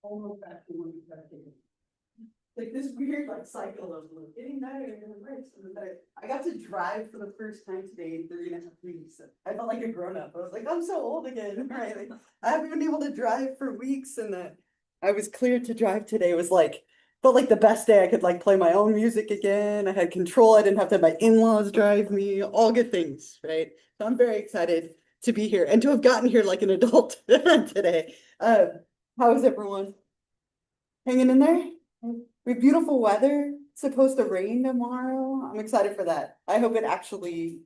almost back to when we started taking. Like this weird like cycle of like getting better and worse and better. I got to drive for the first time today in 3.5 weeks. I felt like a grown up. I was like, I'm so old again, right? Like, I haven't been able to drive for weeks, and that I was cleared to drive today. It was like felt like the best day. I could like play my own music again. I had control. I didn't have to have my in-laws drive me. All good things, right? So I'm very excited to be here and to have gotten here like an adult today. How is everyone? Hanging in there? We have beautiful weather. It's supposed to rain tomorrow. I'm excited for that. I hope it actually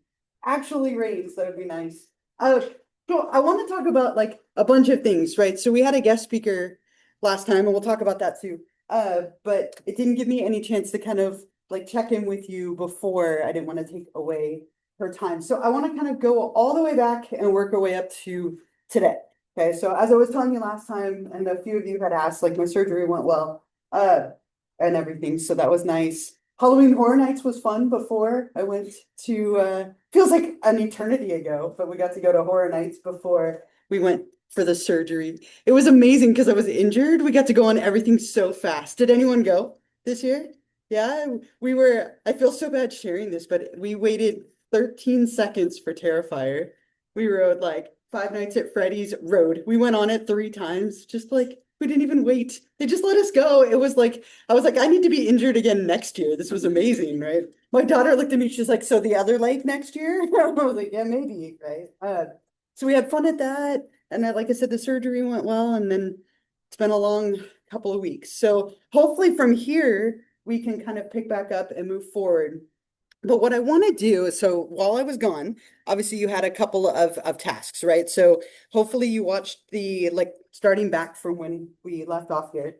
rains. That would be nice. Uh, so I want to talk about like a bunch of things, right? So we had a guest speaker last time, and we'll talk about that too. But it didn't give me any chance to kind of like check in with you before. I didn't want to take away her time. So I want to kind of go all the way back and work our way up to today. Okay, so as I was telling you last time, and a few of you had asked, like my surgery went well, and everything, so that was nice. Halloween Horror Nights was fun before. I went to, feels like an eternity ago, but we got to go to Horror Nights before we went for the surgery. It was amazing because I was injured. We got to go on everything so fast. Did anyone go this year? Yeah, I feel so bad sharing this, but we waited 13 seconds for Terrifier. We rode like Five Nights at Freddy's Road. We went on it 3 times, just like we didn't even wait. They just let us go. It was like, I was like, I need to be injured again next year. This was amazing, right? My daughter looked at me, she's like, so the other leg next year? I was like, yeah, maybe, right? So we had fun at that. And like I said, the surgery went well, and then it's been a long couple of weeks. So hopefully from here, we can kind of pick back up and move forward. But what I want to do is, so while I was gone, obviously you had a couple of tasks, right? So hopefully you watched the, like, starting back from when we left off here.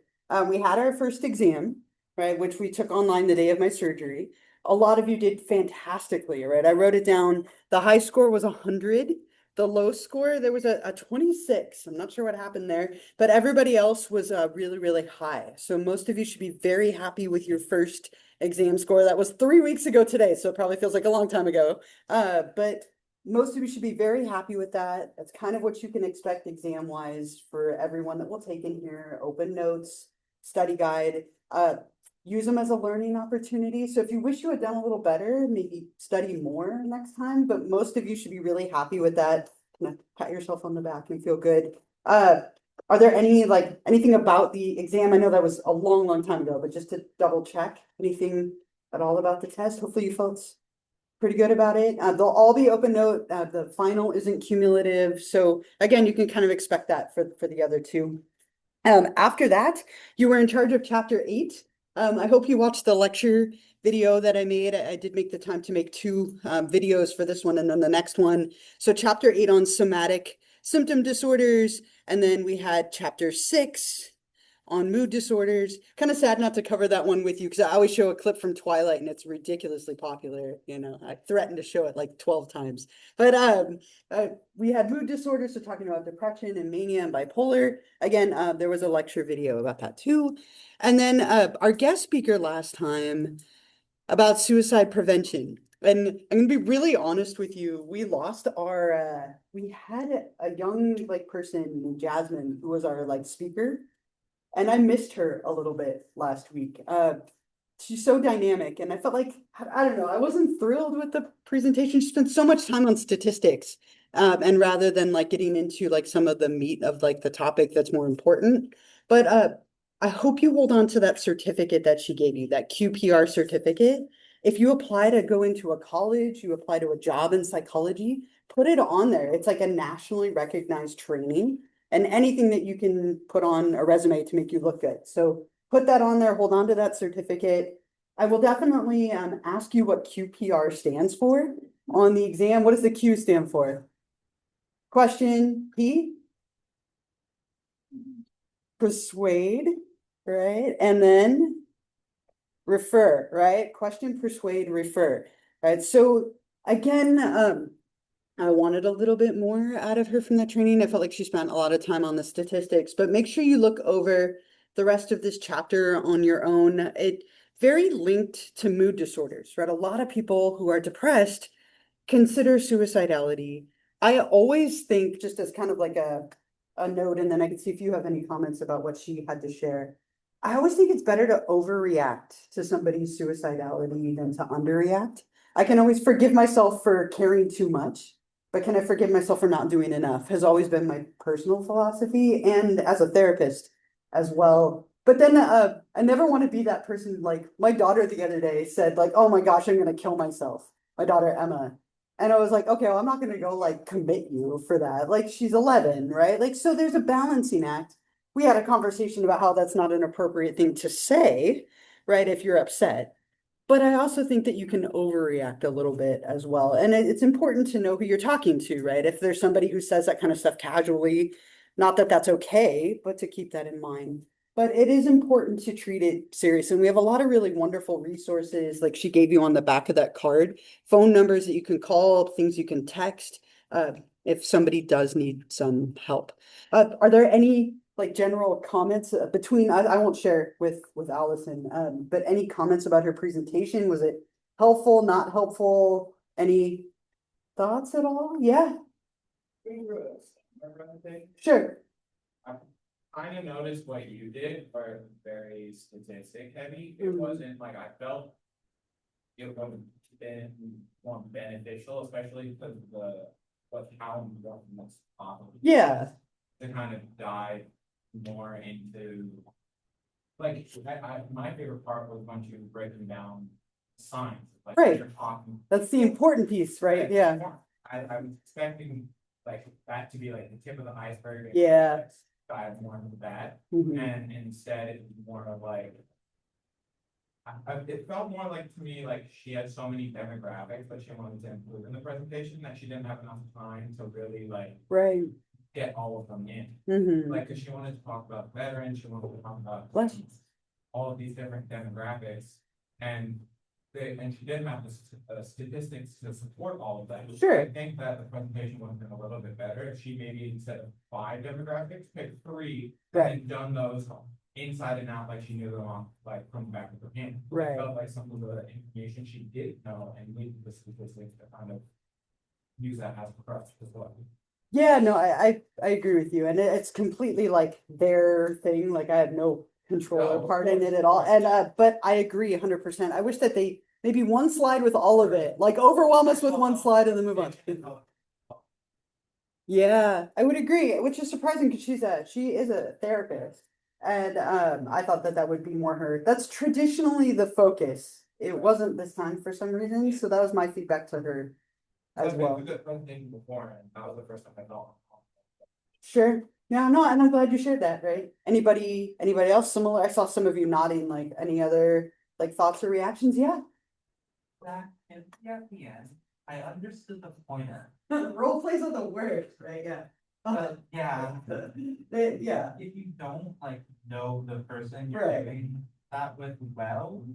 We had our first exam, right, which we took online the day of my surgery. A lot of you did fantastically, right? I wrote it down. The high score was 100. The low score, there was a 26. I'm not sure what happened there, but everybody else was really, really high. So most of you should be very happy with your first exam score. That was 3 weeks ago today, so it probably feels like a long time ago. But most of you should be very happy with that. That's kind of what you can expect exam wise for everyone that will take in here. Open notes, study guide, use them as a learning opportunity. So if you wish you had done a little better, maybe study more next time, but most of you should be really happy with that. Kind of pat yourself on the back and feel good. Are there any like anything about the exam? I know that was a long, long time ago, but just to double check, anything at all about the test? Hopefully you felt pretty good about it. They'll all be open note. The final isn't cumulative. So again, you can kind of expect that for the other two. After that, you were in charge of chapter 8. I hope you watched the lecture video that I made. I did make the time to make two videos for this one and then the next one. So chapter 8 on somatic symptom disorders, and then we had chapter 6 on mood disorders. Kind of sad not to cover that one with you because I always show a clip from Twilight and it's ridiculously popular. You know, I threatened to show it like 12 times. But we had mood disorders, so talking about depression and mania and bipolar. Again, there was a lecture video about that too. And then our guest speaker last time about suicide prevention. And I'm gonna be really honest with you. We lost our we had a young like person, Jasmine, who was our like speaker, and I missed her a little bit last week. She's so dynamic, and I felt like I don't know, I wasn't thrilled with the presentation. She spent so much time on statistics, and rather than like getting into like some of the meat of like the topic that's more important. But I hope you hold on to that certificate that she gave you, that QPR certificate. If you apply to go into a college, you apply to a job in psychology, put it on there. It's like a nationally recognized training and anything that you can put on a resume to make you look good. So put that on there, hold on to that certificate. I will definitely ask you what QPR stands for on the exam. What does the Q stand for? Question P? Persuade, right? And then refer, right? Question, persuade, refer, right? So again, I wanted a little bit more out of her from that training. I felt like she spent a lot of time on the statistics, but make sure you look over the rest of this chapter on your own. It very linked to mood disorders, right? A lot of people who are depressed consider suicidality. I always think just as kind of like a a note and then I can see if you have any comments about what she had to share. I always think it's better to overreact to somebody's suicidality than to underreact. I can always forgive myself for caring too much, but can I forgive myself for not doing enough has always been my personal philosophy and as a therapist as well. But then I never want to be that person. Like my daughter the other day said, like, oh my gosh, I'm gonna kill myself. My daughter Emma. And I was like, okay, well, I'm not gonna go like commit you for that. Like she's 11, right? Like, so there's a balancing act. We had a conversation about how that's not an appropriate thing to say, right? If you're upset. But I also think that you can overreact a little bit as well. And it's important to know who you're talking to, right? If there's somebody who says that kind of stuff casually, not that that's okay, but to keep that in mind. But it is important to treat it seriously. And we have a lot of really wonderful resources, like she gave you on the back of that card, phone numbers that you can call, things you can text, if somebody does need some help. Are there any like general comments between, I won't share with Allison, but any comments about her presentation? Was it helpful, not helpful? Any thoughts at all? Yeah, sure. I kind of noticed what you did, where very statistic heavy. It wasn't like I felt it would have been more beneficial, especially because how important was possible. Yeah. To kind of dive more into like my favorite part was when she was breaking down signs. Like Right. you're talking. That's the important piece, right? Yeah. I was expecting like that to be like the tip of the iceberg. Yeah. Dive more into that. Mhm. And instead it was more of like it felt more like to me like she had so many demographics that she wanted to include in the presentation that she didn't have enough time to really like Right. get all of them in. Mhm. Like, cause she wanted to talk about veterans, she wanted to talk about all of these different demographics. And she didn't have the statistics to support all of that. Sure. I think that the presentation would have been a little bit better if she maybe instead of 5 demographics, picked 3. Right. And done those inside and out, like she knew them on, like from the back of her hand. Right. It felt like some of the information she did know and needed the statistics to kind of use that as a crutch as well. Yeah, no, I agree with you. And it's completely like their thing. Like I have no control or part in it at all. And but I agree 100%. I wish that they maybe one slide with all of it, like overwhelm us with one slide and then move on. Yeah, I would agree, which is surprising because she is a therapist. And I thought that would be more her. That's traditionally the focus. It wasn't this time for some reason. So that was my feedback to her as well. We got presentation before and that was the first time I thought. Sure. Yeah, no, and I'm glad you shared that, right? Anybody else similar? I saw some of you nodding, like any other like thoughts or reactions? Yeah. Back at the end, I understood the point. Role plays are the worst, right? Yeah. But yeah, Yeah. if you don't like know the person you're Right. doing that with well,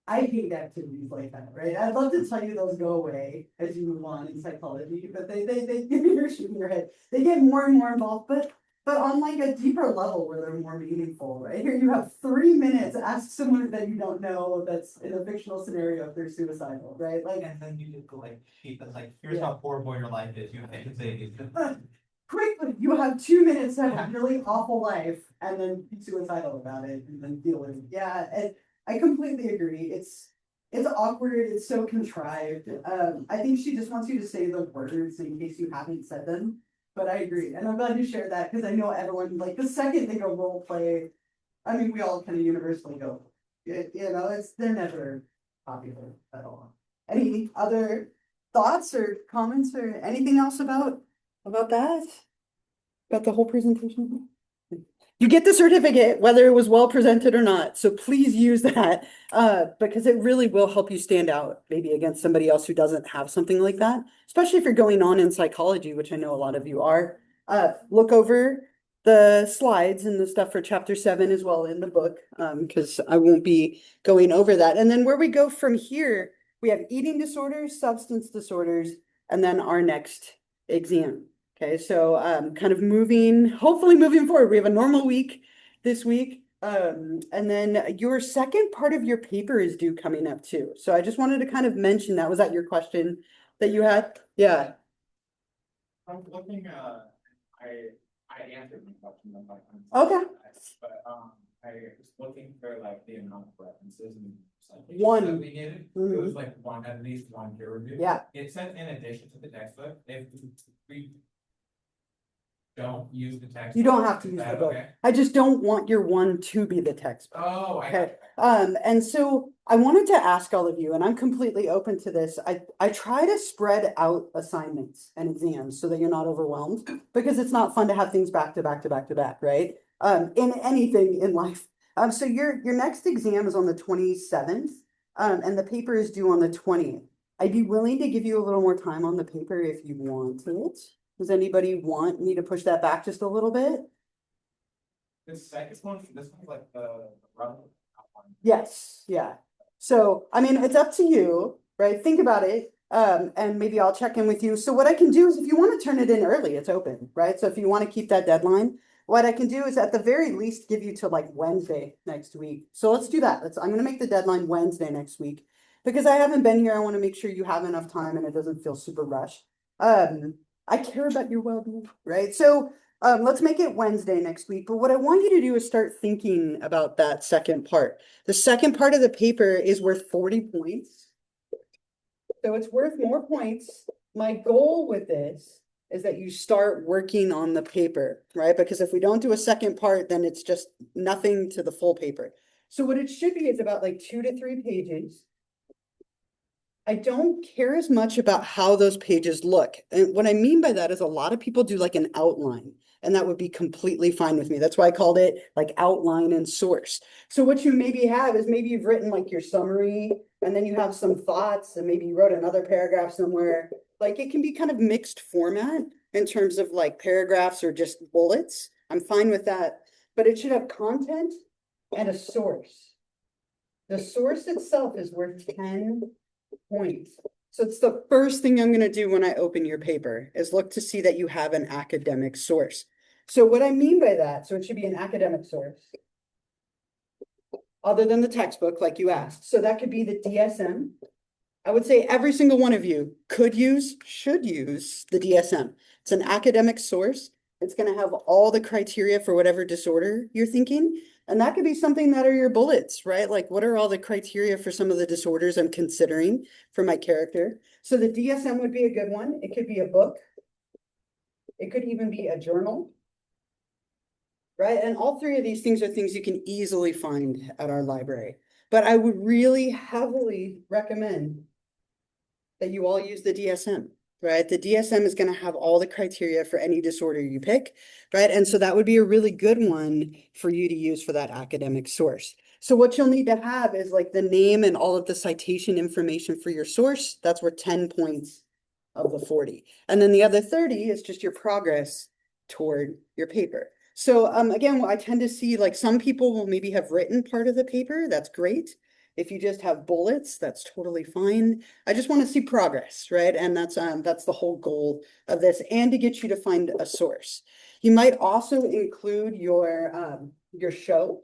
I hate activities like that, right? I'd love to tell you those go away as you move on in psychology, but they give you your shoot in your head. They get more and more involved, but on like a deeper level where they're more meaningful, right? Here you have 3 minutes, ask someone that you don't know that's in a fictional scenario if they're suicidal, right? Like and then you just go like, sheet that's like, here's Yeah. how horrible your life is. You have to say quickly, you have 2 minutes to have a really awful life and then be suicidal about it and then deal with it. Yeah, and I completely agree. It's awkward, it's so contrived. I think she just wants you to say the words in case you haven't said them. But I agree, and I'm glad you shared that because I know everyone like the second they go role play, I mean, we all kind of universally go, they're never popular at all. Any other thoughts or comments or anything else about that? About the whole presentation? You get the certificate, whether it was well presented or not. So please use that because it really will help you stand out maybe against somebody else who doesn't have something like that, especially if you're going on in psychology, which I know a lot of you are. Look over the slides and the stuff for chapter 7 as well in the book because I won't be going over that. And then where we go from here, we have eating disorders, substance disorders, and then our next exam. Okay, so kind of hopefully moving forward. We have a normal week this week. And then your second part of your paper is due coming up too. So I just wanted to kind of mention that. Was that your question that you had? Yeah. I'm looking I answered my question. I'm like, Okay. But, I was looking for like the amount of references and. One. That we needed, it was like one, at least one peer review. Yeah. It said in addition to the textbook, if we. Don't use the textbook. You don't have to is use that the book. okay? I just don't want your one to be the textbook. Oh, I got Okay. it. And so I wanted to ask all of you, and I'm completely open to this. I try to spread out assignments and exams so that you're not overwhelmed, because it's not fun to have things back to back to back to back, right? In anything in life. So your next exam is on the 27th, and the paper is due on the 20th. I'd be willing to give you a little more time on the paper if you want it. Does anybody want me to push that back just a little bit? This one's like the rough outline. Yes, yeah. So, I mean, it's up to you, right? Think about it. And maybe I'll check in with you. So what I can do is if you want to turn it in early, it's open, right? So if you want to keep that deadline, what I can do is at the very least give you till like Wednesday next week. So let's do that. I'm going to make the deadline Wednesday next week because I haven't been here. I want to make sure you have enough time and it doesn't feel super rushed. I care about your well-being, right? So let's make it Wednesday next week. But what I want you to do is start thinking about that second part. The second part of the paper is worth 40 points. So it's worth more points. My goal with this is that you start working on the paper, right? Because if we don't do a second part, then it's just nothing to the full paper. So what it should be is about like 2 to 3 pages. I don't care as much about how those pages look. And what I mean by that is a lot of people do like an outline, and that would be completely fine with me. That's why I called it like outline and source. So what you maybe have is maybe you've written like your summary, and then you have some thoughts, and maybe you wrote another paragraph somewhere. Like it can be kind of mixed format in terms of like paragraphs or just bullets. I'm fine with that, but it should have content and a source. The source itself is worth 10 points. So it's the first thing I'm going to do when I open your paper is look to see that you have an academic source. So what I mean by that, so it should be an academic source other than the textbook like you asked. So that could be the DSM. I would say every single one of you should use the DSM. It's an academic source. It's going to have all the criteria for whatever disorder you're thinking. And that could be something that are your bullets, right? Like what are all the criteria for some of the disorders I'm considering for my character? So the DSM would be a good one. It could be a book. It could even be a journal, right? And all three of these things are things you can easily find at our library. But I would really heavily recommend that you all use the DSM. Right? The DSM is going to have all the criteria for any disorder you pick, right? And so that would be a really good one for you to use for that academic source. So what you'll need to have is like the name and all of the citation information for your source. That's worth 10 points of the 40. And then the other 30 is just your progress toward your paper. So again, I tend to see like some people will maybe have written part of the paper. That's great. If you just have bullets, that's totally fine. I just want to see progress, right? And that's the whole goal of this, and to get you to find a source. You might also include your show.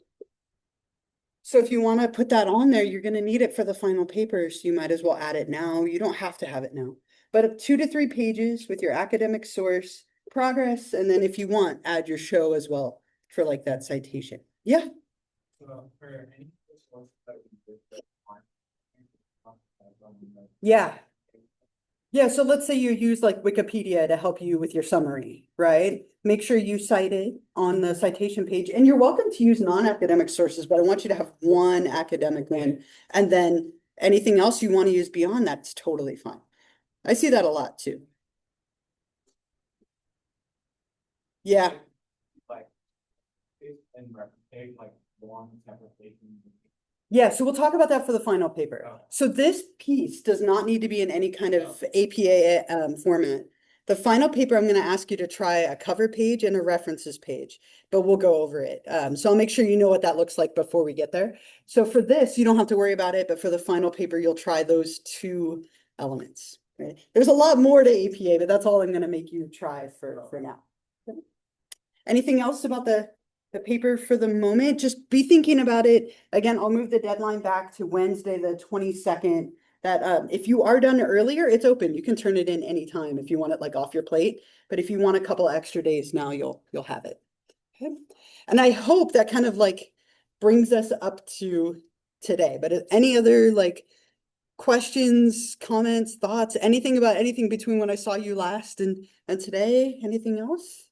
So if you want to put that on there, you're going to need it for the final paper, so you might as well add it now. You don't have to have it now, but 2 to 3 pages with your academic source, progress, and then if you want, add your show as well for like that citation. Yeah. So for any source that we did that Yeah. Yeah, so let's say you use like Wikipedia to help you with your summary, right? Make sure you cite it on the citation page, and you're welcome to use non-academic sources, but I want you to have one academic one, and then anything else you want to use beyond that's totally fine. I see that a lot too. Yeah. Like, and replicate like one separate page. Yeah, so we'll talk about that for the final paper. Oh. So this piece does not need to be in any kind of APA format. The final paper, I'm going to ask you to try a cover page and a references page, but we'll go over it. So I'll make sure you know what that looks like before we get there. So for this, you don't have to worry about it, but for the final paper, you'll try those 2 elements. Right? There's a lot more to APA, but that's all I'm going to make you try for now. Anything else about the paper for the moment? Just be thinking about it. Again, I'll move the deadline back to Wednesday, the 22nd. that if you are done earlier, it's open. You can turn it in anytime if you want it like off your plate. But if you want a couple extra days now, you'll have it. Okay. And I hope that kind of like brings us up to today. But any other like questions, comments, thoughts, anything about anything between when I saw you last and today? Anything else?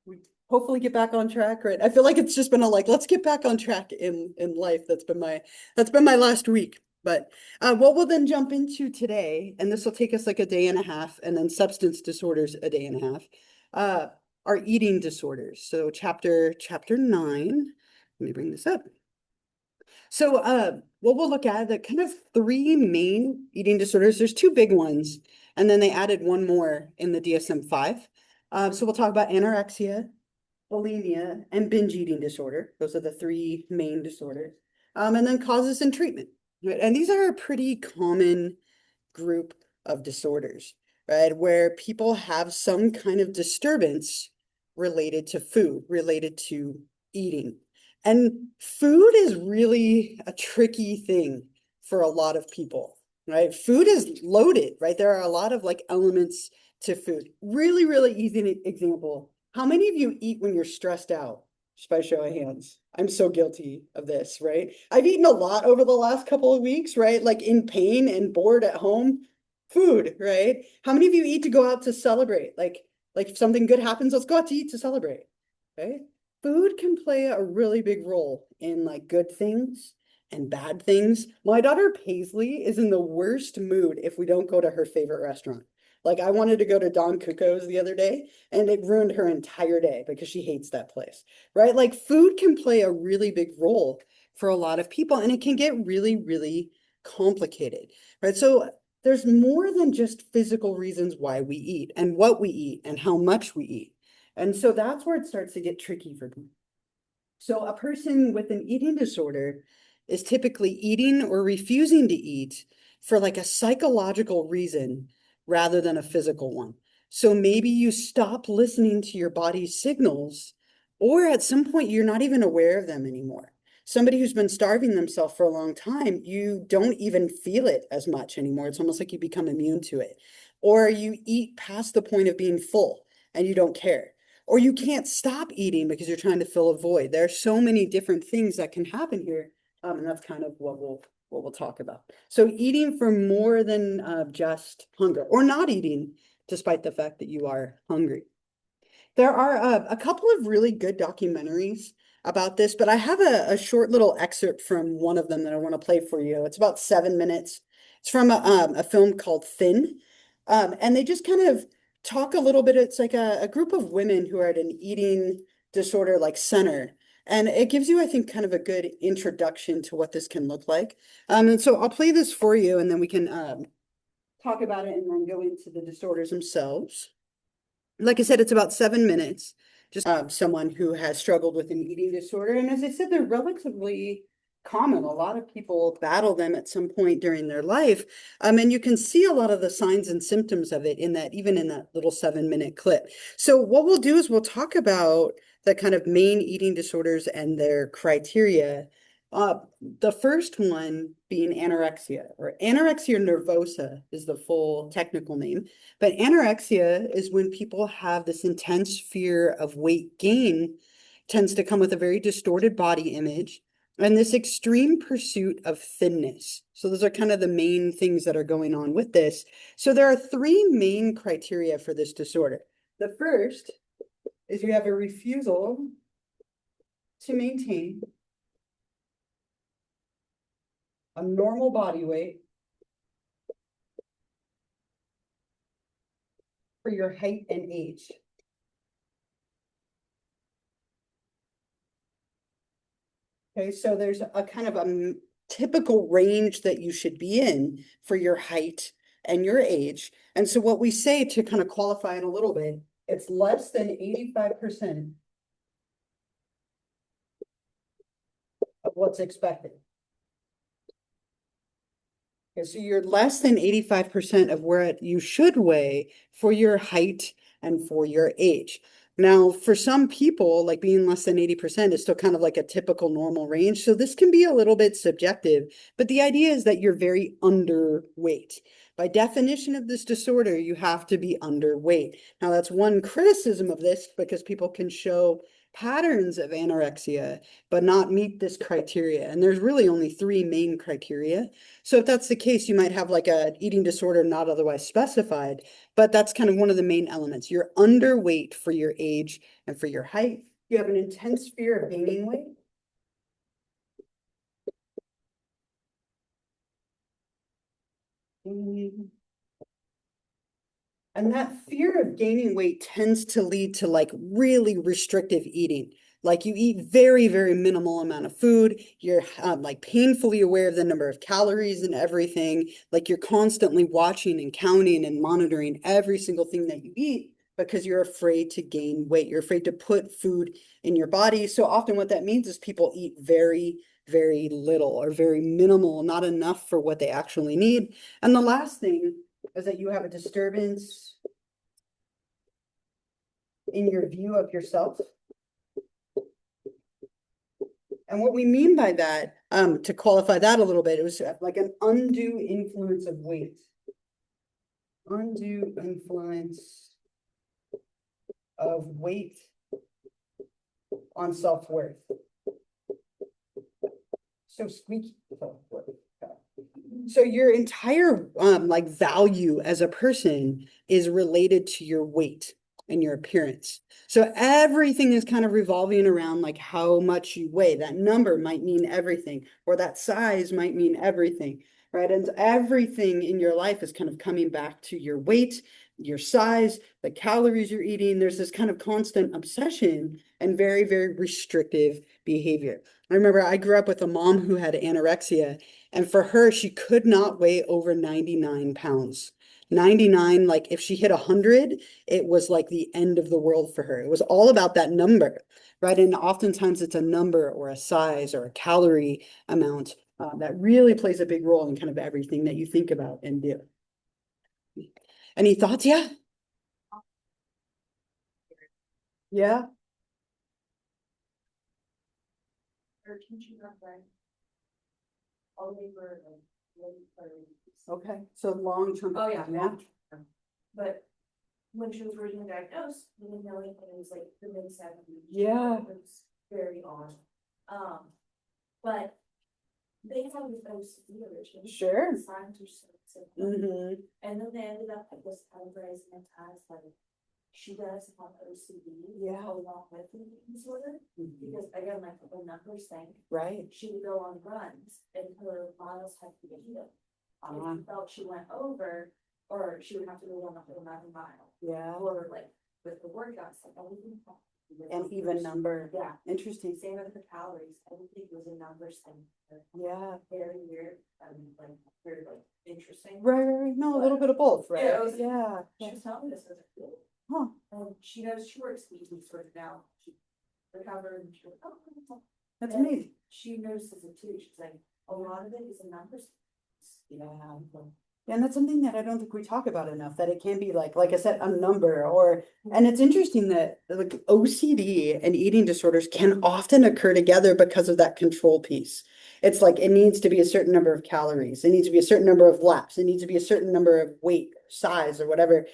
We hopefully get back on track, right? I feel like it's just been a like, let's get back on track in life. That's been my last week. But what we'll then jump into today, and this will take us like a day and a half, and then substance disorders a day and a half, are eating disorders. So chapter 9. Let me bring this up. So what we'll look at the kind of 3 main eating disorders. There's 2 big ones, and then they added one more in the DSM-5. So we'll talk about anorexia, bulimia, and binge eating disorder. Those are the 3 main disorders. And then causes and treatment. Right? And these are a pretty common group of disorders, right? Where people have some kind of disturbance related to food, related to eating. And food is really a tricky thing for a lot of people, right? Food is loaded, right? There are a lot of like elements to food. Really, really easy example. How many of you eat when you're stressed out? Just by show of hands. I'm so guilty of this, right? I've eaten a lot over the last couple of weeks, right? Like in pain and bored at home. Food, right? How many of you eat to go out to celebrate? Like if something good happens, let's go out to eat to celebrate, right? Food can play a really big role in like good things and bad things. My daughter Paisley is in the worst mood if we don't go to her favorite restaurant. Like I wanted to go to Don Cuco's the other day and it ruined her entire day because she hates that place, right? Like food can play a really big role for a lot of people and it can get really, really complicated, right? So there's more than just physical reasons why we eat and what we eat and how much we eat. And so that's where it starts to get tricky for people. So a person with an eating disorder is typically eating or refusing to eat for like a psychological reason rather than a physical one. So maybe you stop listening to your body's signals, or at some point you're not even aware of them anymore. Somebody who's been starving themselves for a long time, you don't even feel it as much anymore. It's almost like you become immune to it. Or you eat past the point of being full and you don't care. Or you can't stop eating because you're trying to fill a void. There are so many different things that can happen here. And that's kind of what we'll talk about. So eating for more than just hunger, or not eating despite the fact that you are hungry. There are a couple of really good documentaries about this, but I have a short little excerpt from one of them that I want to play for you. It's about 7 minutes. It's from a film called Thin. And they just kind of talk a little bit. It's like a group of women who are at an eating disorder like center. And it gives you, I think, kind of a good introduction to what this can look like. And so I'll play this for you and then we can talk about it and then go into the disorders themselves. Like I said, it's about 7 minutes. Just someone who has struggled with an eating disorder. And as I said, they're relatively common. A lot of people battle them at some point during their life. And you can see a lot of the signs and symptoms of it even in that little 7-minute clip. So what we'll do is we'll talk about the kind of main eating disorders and their criteria. The first one being anorexia, or anorexia nervosa is the full technical name. But anorexia is when people have this intense fear of weight gain, tends to come with a very distorted body image and this extreme pursuit of thinness. So those are kind of the main things that are going on with this. So there are 3 main criteria for this disorder. The first is you have a refusal to maintain a normal body weight for your height and age. Okay, so there's a kind of a typical range that you should be in for your height and your age. And so what we say to kind of qualify it a little bit, it's less than 85% of what's expected. Okay, so you're less than 85% of where you should weigh for your height and for your age. Now, for some people, like being less than 80% is still kind of like a typical normal range. So this can be a little bit subjective, but the idea is that you're very underweight. By definition of this disorder, you have to be underweight. Now, that's one criticism of this because people can show patterns of anorexia, but not meet this criteria. And there's really only three main criteria. So if that's the case, you might have like a eating disorder not otherwise specified, but that's kind of one of the main elements. You're underweight for your age and for your height. You have an intense fear of gaining weight. And that fear of gaining weight tends to lead to like really restrictive eating. Like you eat very, very minimal amount of food. You're like painfully aware of the number of calories and everything. Like you're constantly watching and counting and monitoring every single thing that you eat because you're afraid to gain weight. You're afraid to put food in your body. So often what that means is people eat very, very little or very minimal, not enough for what they actually need. And the last thing is that you have a disturbance in your view of yourself. And what we mean by that, to qualify that a little bit, it was like an undue influence of weight. Undue influence of weight on self-worth. So squeaky self-worth. So your entire like value as a person is related to your weight and your appearance. So everything is kind of revolving around like how much you weigh. That number might mean everything, or that size might mean everything, right? And everything in your life is kind of coming back to your weight, your size, the calories you're eating. There's this kind of constant obsession and very, very restrictive behavior. I remember I grew up with a mom who had anorexia, and for her, she could not weigh over 99 pounds. 99, like if she hit 100, it was like the end of the world for her. It was all about that number, right? And oftentimes it's a number or a size or a calorie amount that really plays a big role in kind of everything that you think about and do. Any thoughts? Yeah. Yeah. Or teaching her friend. Only for Okay. So long-term. Oh, yeah. Yeah. But when she was originally diagnosed, we didn't know anything, it was like the mid-70s. Yeah. It was very odd. But they had this OCD originally. Sure. The signs were so simple. Mm-hmm. And then they ended up with this categorizing it as like, she does have OCD. Yeah. Along with the eating disorder. Because again, like the numbers thing, Right. she would go on runs and her miles had to be healed. If she felt she went over, or she would have to go on a whole 9 mile. Yeah. Or like with the workouts, like everything. An even number. Yeah. Interesting. Same with the calories, everything was a numbers thing. Yeah. Very weird, like very like interesting. Right. No, a little bit of both, right? Yeah, it was- Yeah. She was telling me this as a kid. Huh. She knows she works with eating disorder now. She recovered and she was, oh. That's And amazing. She notices it too. She's like, a lot of it is a numbers. Yeah. And that's something that I don't think we talk about enough, that it can be like I said, a number or, and it's interesting that like OCD and eating disorders can often occur together because of that control piece. It's like, it needs to be a certain number of calories. It needs to be a certain number of laps. It needs to be a certain number of weight, size or whatever.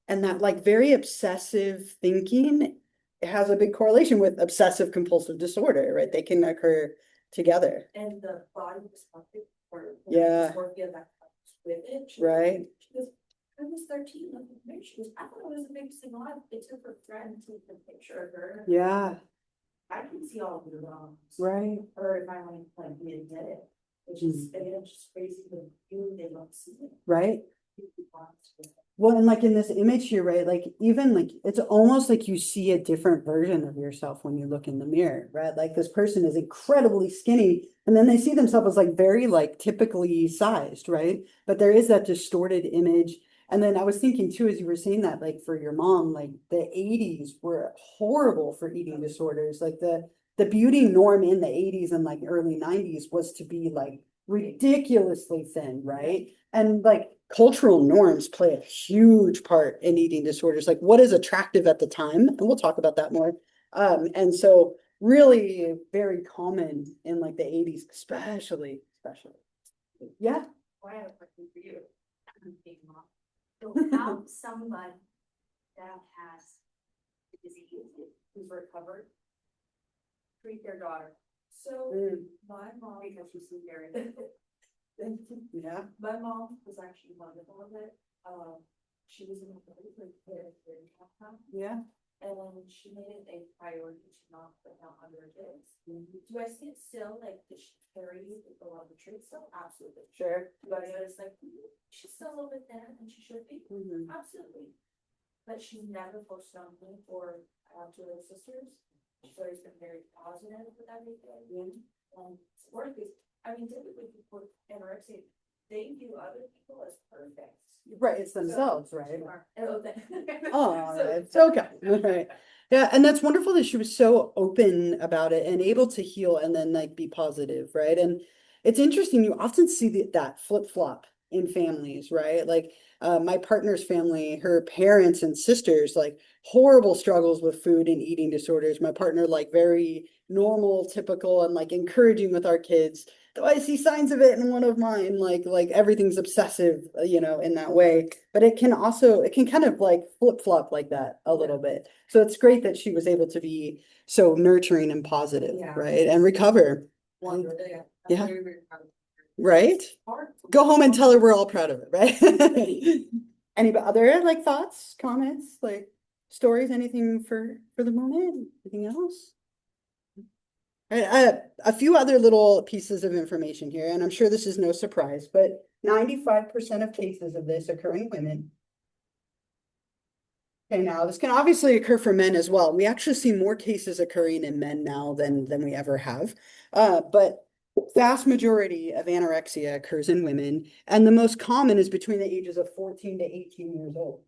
And that like very obsessive thinking has a big correlation with obsessive compulsive disorder, right? They can occur together. And the body dysmorphia or Yeah. dysmorphia that comes with it. Right. She goes, I was 13, looking at me. She goes, I thought it was the biggest thing alive. It took her friend to take a picture of her. Yeah. I can see all of the wrongs. Right. Or if I want to like we didn't get it. Which is again just crazy that you they don't see it. Right. Well, and like in this image here, right? Like even like it's almost like you see a different version of yourself when you look in the mirror, right? Like this person is incredibly skinny and then they see themselves as like very like typically sized, right? But there is that distorted image. And then I was thinking too, as you were saying that, like for your mom, like the 80s were horrible for eating disorders. Like the beauty norm in the 80s and like early 90s was to be like ridiculously thin, right? And like cultural norms play a huge part in eating disorders, like what is attractive at the time, and we'll talk about that more. And so really very common in like the 80s, especially. Yeah. I have a question for you. Big mom. So how someone that has the disease, who's recovered, treat their daughter? So my mom, because she's so very, Yeah. my mom was actually wonderful with it. She was in a very good tough. Yeah. And she made it a priority to not put down on her kids. Do I see it still, like, does she carry a lot of the truth still? Absolutely. Sure. But it's like, she's still a little bit thinner than she should be. Mhm. Absolutely. But she's never forced on me or to her sisters. She's always been very positive with everything. And it's worth it. I mean, typically people with anorexia, they view other people as perfect. Right, it's themselves, right? Oh, Oh, it's okay. Right. Yeah, and that's wonderful that she was so open about it and able to heal and then like be positive, right? And it's interesting, you often see that flip-flop in families, right? Like my partner's family, her parents and sisters, like horrible struggles with food and eating disorders. My partner, like very normal, typical, and like encouraging with our kids. Though I see signs of it in one of mine, like everything's obsessive, in that way. But it can kind of like flip-flop like that a little bit. So it's great that she was able to be so nurturing and positive, Yeah. right? And recover. Wonderful. Yeah. Very, very proud of her. Right? Hard. Go home and tell her we're all proud of it, right? Any other like thoughts, comments, like stories, anything for the moment? Anything else? A few other little pieces of information here, and I'm sure this is no surprise, but 95% of cases of this occur in women. Okay, now this can obviously occur for men as well. We actually see more cases occurring in men now than we ever have. But vast majority of anorexia occurs in women, and the most common is between the ages of 14 to 18 years old.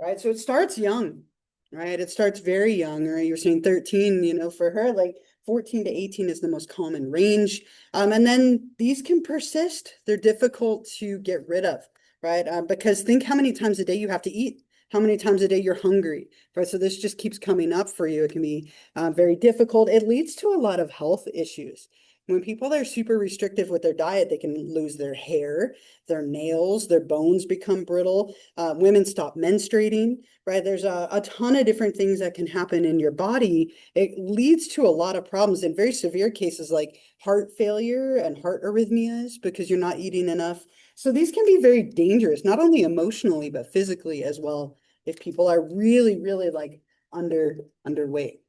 Right, so it starts young, right? It starts very young, right? You're saying 13, for her, like 14 to 18 is the most common range. And then these can persist. They're difficult to get rid of, right? Because think how many times a day you have to eat, how many times a day you're hungry, right? So this just keeps coming up for you. It can be very difficult. It leads to a lot of health issues. When people are super restrictive with their diet, they can lose their hair, their nails, their bones become brittle. Women stop menstruating, right? There's a ton of different things that can happen in your body. It leads to a lot of problems in very severe cases like heart failure and heart arrhythmias because you're not eating enough. So these can be very dangerous, not only emotionally, but physically as well, if people are really, really like underweight.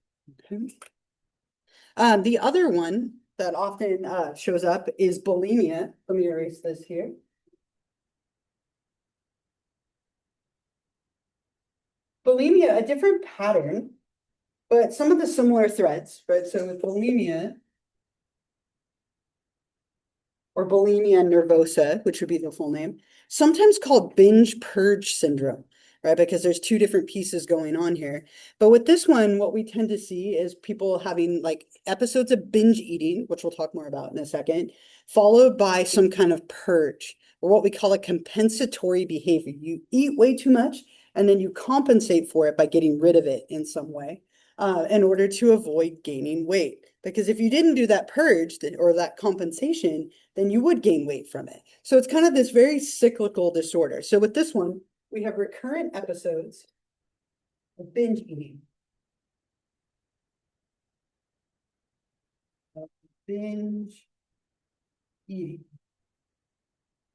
Okay. The other one that often shows up is bulimia. Let me erase this here. Bulimia, a different pattern, but some of the similar threads, right? So with bulimia, or bulimia nervosa, which would be the full name, sometimes called binge purge syndrome, right? Because there's two different pieces going on here. But with this one, what we tend to see is people having like episodes of binge eating, which we'll talk more about in a second, followed by some kind of purge, or what we call a compensatory behavior. You eat way too much, and then you compensate for it by getting rid of it in some way in order to avoid gaining weight. Because if you didn't do that purge or that compensation, then you would gain weight from it. So it's kind of this very cyclical disorder. So with this one, we have recurrent episodes of binge eating. Binge eating.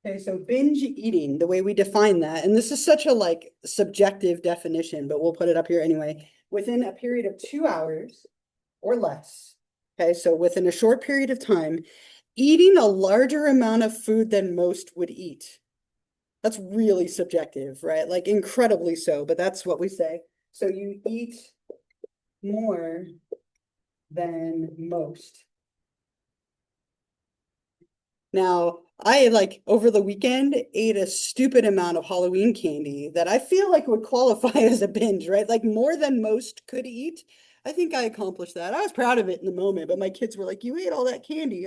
Okay, so binge eating, the way we define that, and this is such a like subjective definition, but we'll put it up here anyway, within a period of 2 hours or less. Okay, so within a short period of time, eating a larger amount of food than most would eat. That's really subjective, right? Like incredibly so, but that's what we say. So you eat more than most. Now, I like over the weekend ate a stupid amount of Halloween candy that I feel like would qualify as a binge, right? Like more than most could eat. I think I accomplished that. I was proud of it in the moment, but my kids were like, "You ate all that candy."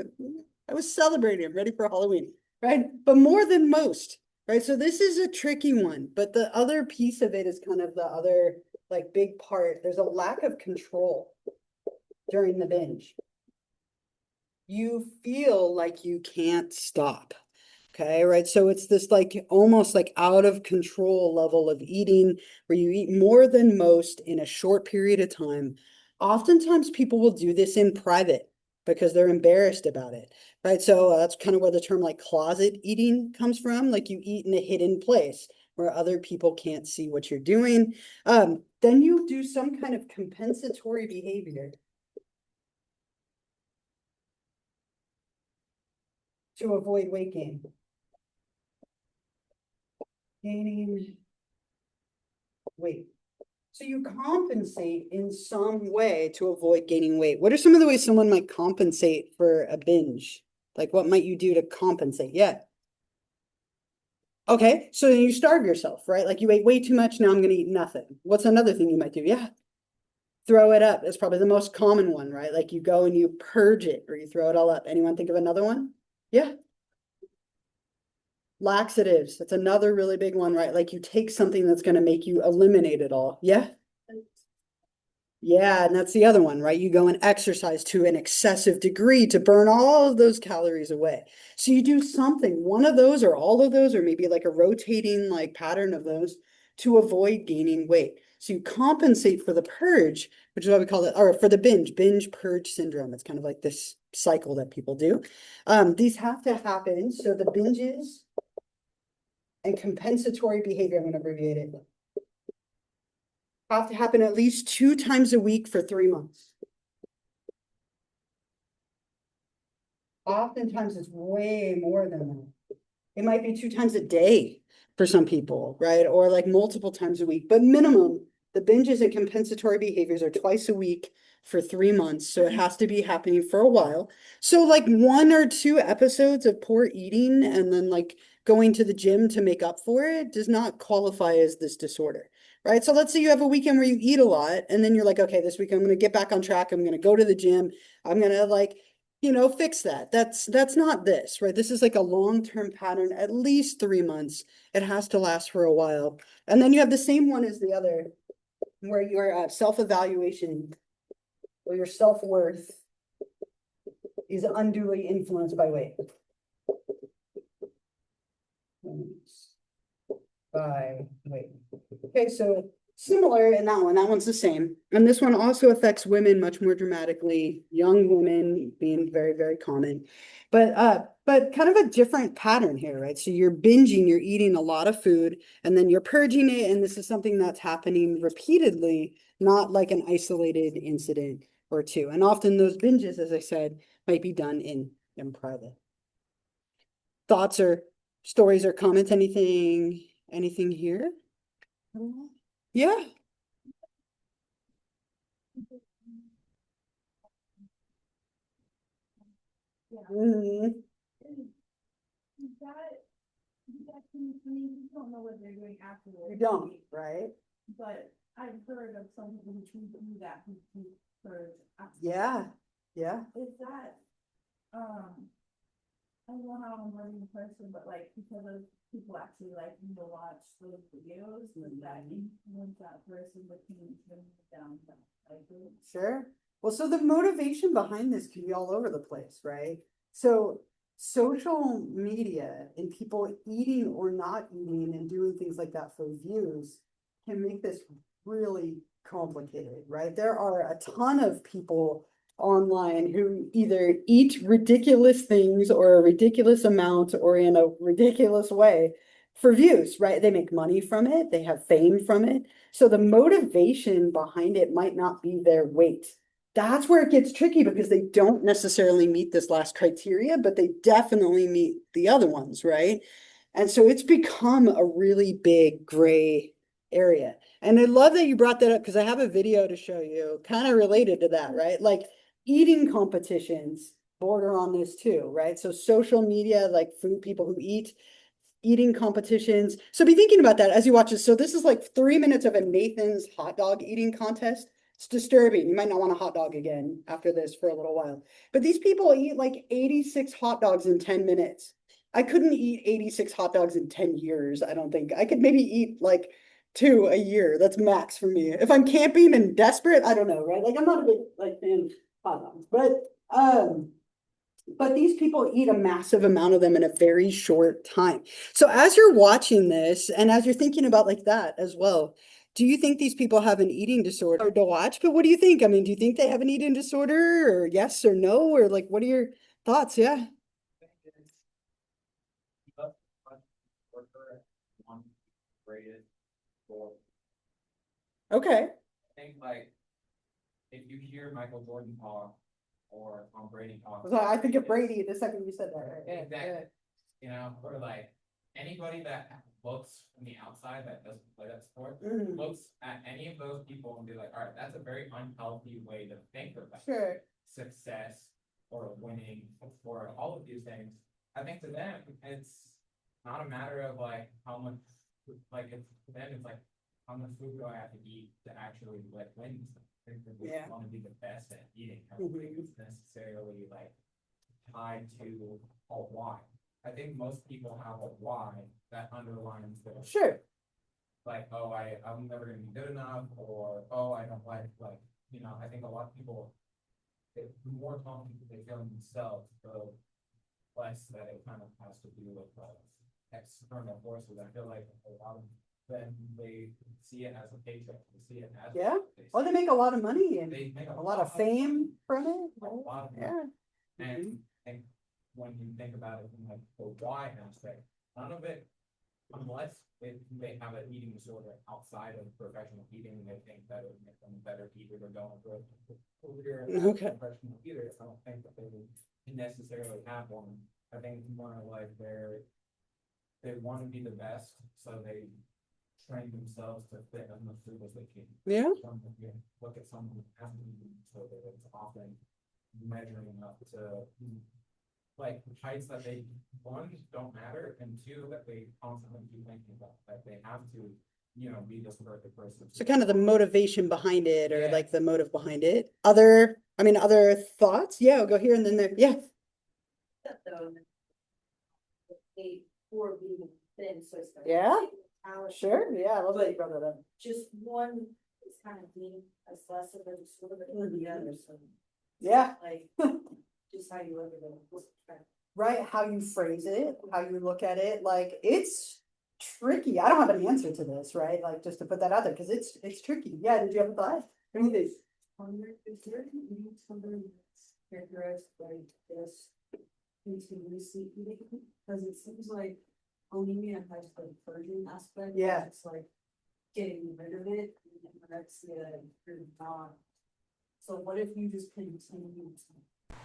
I was celebrating. I'm ready for Halloween. right? But more than most, right? So this is a tricky one, but the other piece of it is kind of the other like big part. There's a lack of control during the binge. You feel like you can't stop. Okay, right. So it's this like almost like out of control level of eating where you eat more than most in a short period of time. Oftentimes people will do this in private because they're embarrassed about it, right? So that's kind of where the term like closet eating comes from. Like you eat in a hidden place where other people can't see what you're doing. Then you do some kind of compensatory behavior to avoid weight gain. Gaining weight. So you compensate in some way to avoid gaining weight. What are some of the ways someone might compensate for a binge? Like what might you do to compensate? Yeah. Okay, so then you starve yourself, right? Like you ate way too much, now I'm gonna eat nothing. What's another thing you might do? Yeah. Throw it up. That's probably the most common one, right? Like you go and you purge it or you throw it all up. Anyone think of another one? Yeah. Laxatives. That's another really big one, right? Like you take something that's going to make you eliminate it all. Yeah. Yeah, and that's the other one, right? You go and exercise to an excessive degree to burn all of those calories away. So you do something, one of those or all of those, or maybe like a rotating like pattern of those to avoid gaining weight. So you compensate for the purge, which is what we call it, or for the binge purge syndrome. It's kind of like this cycle that people do. These have to happen. So the binges and compensatory behavior, I'm going to abbreviate it, have to happen at least 2 times a week for 3 months. Oftentimes it's way more than that. It might be 2 times a day for some people, right? Or like multiple times a week, but minimum, the binges and compensatory behaviors are twice a week for 3 months. So it has to be happening for a while. So like 1 or 2 episodes of poor eating and then like going to the gym to make up for it does not qualify as this disorder, right? So let's say you have a weekend where you eat a lot and then you're like, okay, this week I'm going to get back on track. I'm going to go to the gym. I'm going to like, fix that. That's not this, right? This is like a long-term pattern, at least 3 months. It has to last for a while. And then you have the same one as the other, where your self-evaluation or your self-worth is unduly influenced by weight. By weight. Okay, so similar in that one. That one's the same. And this one also affects women much more dramatically, young women being very, very common. But kind of a different pattern here, right? So you're binging, you're eating a lot of food, and then you're purging it, and this is something that's happening repeatedly, not like an isolated incident or two. And often those binges, as I said, might be done in private. Thoughts or stories or comments, anything here? Yeah. Mhm. You don't know what they're doing afterwards. You don't, right? But I've heard of some people who do that, who purge after. Yeah, yeah. Is that, I don't know how I'm running the person, but like, because of people actually like to watch those videos, and that influence that person between them down, like, Sure. Well, so the motivation behind this can be all over the place, right? So social media and people eating or not eating and doing things like that for views can make this really complicated, right? There are a ton of people online who either eat ridiculous things or a ridiculous amount or in a ridiculous way for views, right? They make money from it, they have fame from it. So the motivation behind it might not be their weight. That's where it gets tricky because they don't necessarily meet this last criteria, but they definitely meet the other ones, right? And so it's become a really big gray area. And I love that you brought that up because I have a video to show you kind of related to that, right? Like eating competitions border on this too, right? So social media, like food, people who eat, eating competitions. So be thinking about that as you watch this. So this is like 3 minutes of a Nathan's hot dog eating contest. It's disturbing. You might not want a hot dog again after this for a little while. But these people eat like 86 hot dogs in 10 minutes. I couldn't eat 86 hot dogs in 10 years. I don't think I could maybe eat like 2 a year. That's max for me. If I'm camping and desperate, I don't know, right? Like I'm not a big like fan of hot dogs, but these people eat a massive amount of them in a very short time. So as you're watching this and as you're thinking about like that as well, do you think these people have an eating disorder to watch? But what do you think? I mean, do you think they have an eating disorder or yes or no? Or like, what are your thoughts? Yeah. One rated for, Okay. I think like, if you hear Michael Jordan talk or Tom Brady talk. So I think of Brady the second you said that, right? Yeah, Exactly. You know, or like anybody that looks from the outside that doesn't play that sport, Mhm. looks at any of those people and be like, all right, that's a very unhealthy way to think about Sure. success or winning or all of these things. I think to them, it's not a matter of like how much, like it's to them, it's like how much food do I have to eat to actually like win stuff. I think that they Yeah. want to be the best at eating. I don't think Mhm. it's necessarily like tied to a why. I think most people have a why that underlines their Sure. like, oh, I'm never gonna be good enough, or oh, I don't like, you know, I think a lot of people, the more confident they feel in themselves, the less that it kind of has to do with external forces. I feel like a lot of them, they see it as a paycheck, they see it as Yeah. they Oh, they make a lot of money and they make a lot of fame from it. a lot of money. Yeah. And I think when you think about it from like the why aspect, none of it, unless they have an eating disorder outside of professional eating, they think that it would make them a better eater or going for a career as a Okay. professional eater. I don't think that they would necessarily have one. I think it's more like they want to be the best, so they train themselves to fit as much food as they can. Yeah. Look at someone who has to eat, so that it's often measuring up to like heights that they, one, don't matter, and two, that they constantly keep thinking about, that they have to, you know, be this perfect person. So kind of the motivation behind it or Yeah. like the motive behind it. Other thoughts? Yeah, I'll go here and then there. Yeah. Though, they for being thin, so it's. Yeah. Sure. Yeah. I love that you brought that up. Just one is kind of deemed as less of a disorder than the other, so. Yeah. Like, just how you look at it. Right. How you phrase it, how you look at it. Like it's tricky. I don't have an answer to this, right? Like just to put that out there because it's tricky. Yeah. Did you have a thought? What do you think? Is there any somebody that's characterized like this continuously eating? Because it seems like bulimia has the purging aspect. Yeah. It's like getting rid of it and anorexia, you're not. So what if you just continue to?